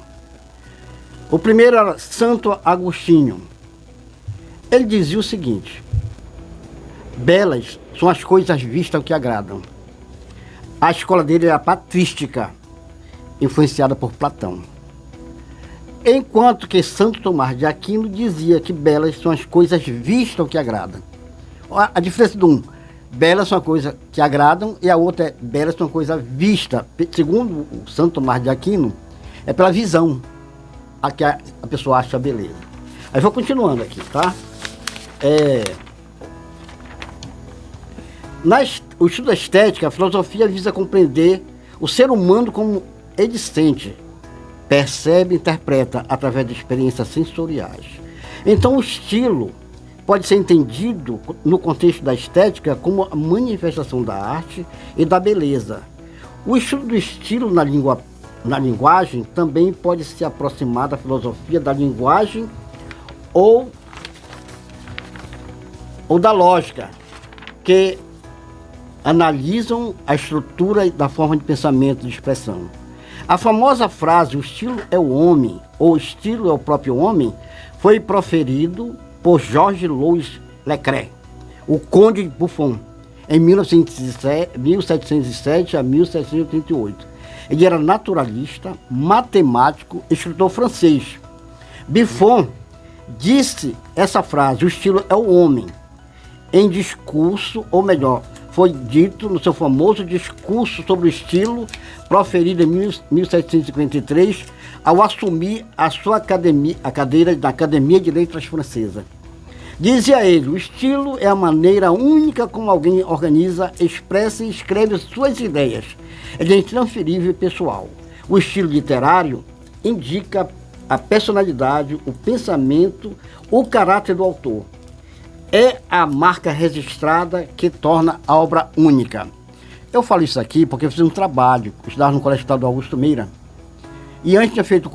Speaker 5: O primeiro era Santo Agostinho. Ele dizia o seguinte: belas são as coisas vistas que agradam. A escola dele era patrística, influenciada por Platão. Enquanto que Santo Tomás de Aquino dizia que belas são as coisas vistas que agradam. A diferença de um, belas são coisas que agradam, e a outra é belas são coisas vistas. Segundo o Santo Tomás de Aquino, é pela visão a que a pessoa acha a beleza. Aí vou continuando aqui, tá? O estudo da estética, a filosofia visa compreender o ser humano como ele sente, percebe e interpreta através de experiências sensoriais. Então o estilo pode ser entendido no contexto da estética como a manifestação da arte e da beleza. O estudo do estilo na linguagem também pode se aproximar da filosofia da linguagem ou da lógica, que analisam a estrutura da forma de pensamento, de expressão. A famosa frase, o estilo é o homem, ou o estilo é o próprio homem, foi proferido por Georges Louis Leclerc, o Conde de Buffon, em 1707 a 1788. Ele era naturalista, matemático, escritor francês. Buffon disse essa frase, o estilo é o homem, em discurso, ou melhor, foi dito no seu famoso discurso sobre o estilo, proferido em 1753, ao assumir a sua cadeira da Academia de Letras Francesa. Dizia ele, o estilo é a maneira única como alguém organiza, expressa e escreve suas ideias. Ele é intransferível e pessoal. O estilo literário indica a personalidade, o pensamento, o caráter do autor. É a marca registrada que torna a obra única. Eu falo isso aqui porque eu fiz um trabalho, eu estudava no Colégio Estadual Augusto Meira, e antes tinha feito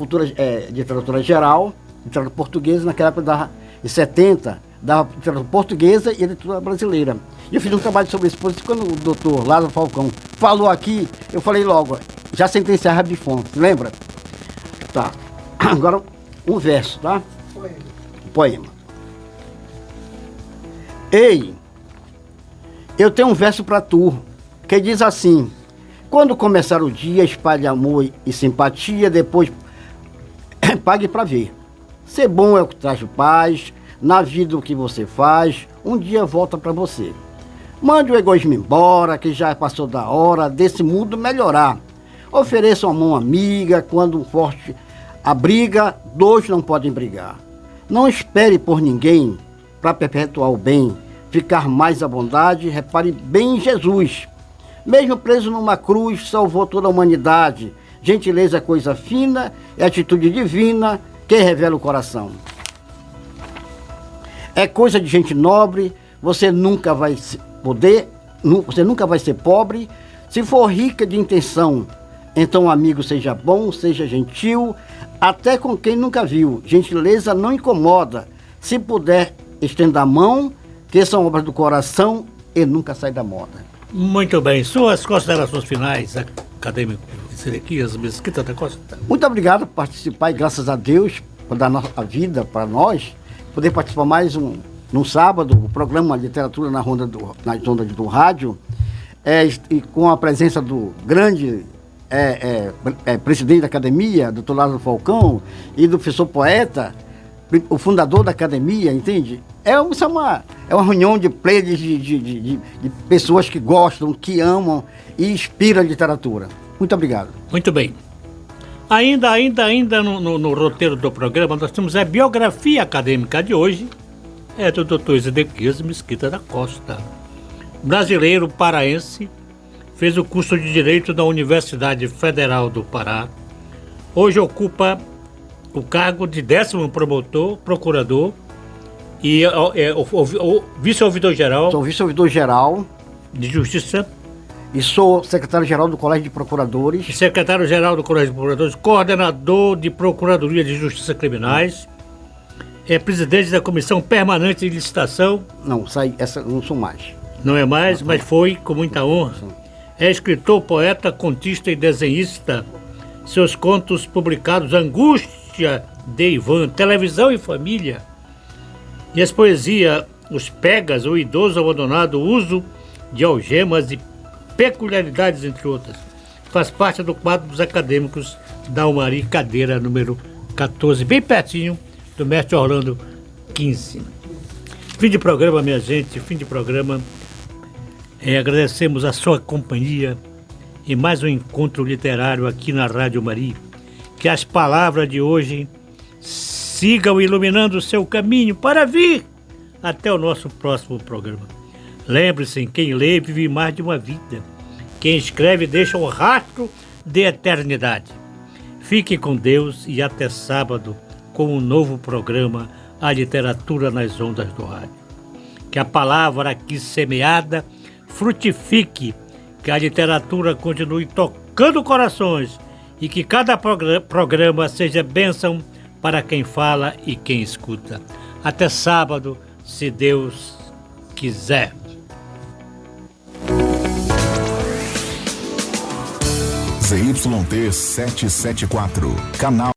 Speaker 5: literatura geral, literatura portuguesa, naquela época em 70, dava literatura portuguesa e literatura brasileira. E eu fiz um trabalho sobre isso, por isso quando o doutor Lázaro Falcão falou aqui, eu falei logo, já sentenciava Buffon, lembra? Tá, agora um verso, tá? Poema. Ei, eu tenho um verso para tu, que diz assim: quando começar o dia, espalhe amor e simpatia, depois pague para ver. Ser bom é o que traz paz, na vida o que você faz, um dia volta para você. Mande o egoísmo embora, que já passou da hora desse mundo melhorar. Ofereça uma mão amiga quando A briga, dois não podem brigar. Não espere por ninguém para perpetuar o bem, ficar mais à bondade. Repare bem em Jesus. Mesmo preso numa cruz, salvou toda a humanidade. Gentileza é coisa fina, é atitude divina que revela o coração. É coisa de gente nobre, você nunca vai ser pobre. Se for rica de intenção, então amigo seja bom, seja gentil, até com quem nunca viu. Gentileza não incomoda. Se puder, estenda a mão, que são obras do coração e nunca sai da moda.
Speaker 3: Muito bem. Suas considerações finais, acadêmico Serequias Mesquita da Costa.
Speaker 5: Muito obrigado por participar e graças a Deus por dar a vida para nós, poder participar mais num sábado, o programa Literatura nas ondas do rádio, e com a presença do grande presidente da academia, Dr. Lázaro Falcão, e do professor poeta, o fundador da academia, entende? Isso é uma reunião de players, de pessoas que gostam, que amam e inspiram a literatura. Muito obrigado.
Speaker 3: Muito bem. Ainda no roteiro do programa, nós temos a biografia acadêmica de hoje, do Dr. Ezequias Mesquita da Costa. Brasileiro paraense, fez o curso de Direito da Universidade Federal do Pará. Hoje ocupa o cargo de 10º procurador e o vice-ouvidor-geral.
Speaker 5: Sou vice-ouvidor-geral
Speaker 3: de Justiça.
Speaker 5: E sou secretário-geral do Colégio de Procuradores.
Speaker 3: Secretário-geral do Colégio de Procuradores, coordenador de Procuradoria de Justiça Criminais. É presidente da Comissão Permanente de Licitação.
Speaker 5: Não, essa não sou mais.
Speaker 3: Não é mais, mas foi com muita honra. É escritor, poeta, contista e desenhista. Seus contos publicados, Angústia de Ivan, Televisão e Família. E as poesias, Os Pegas, O Idoso Abandonado, O Uso de Algemas e Peculiaridades, entre outras. Faz parte do quadro dos acadêmicos da UMARI, cadeira número 14, bem pertinho do mestre Orlando 15. Fim de programa, minha gente, fim de programa. Agradecemos a sua companhia em mais um encontro literário aqui na Rádio UMARI. Que as palavras de hoje sigam iluminando o seu caminho para vir até o nosso próximo programa. Lembre-se, quem lê vive mais de uma vida. Quem escreve deixa um rastro de eternidade. Fique com Deus e até sábado com um novo programa, A Literatura nas Ondas do Rádio. Que a palavra aqui semeada frutifique, que a literatura continue tocando corações e que cada programa seja bênção para quem fala e quem escuta. Até sábado, se Deus quiser.
Speaker 6: ZYT 774, canal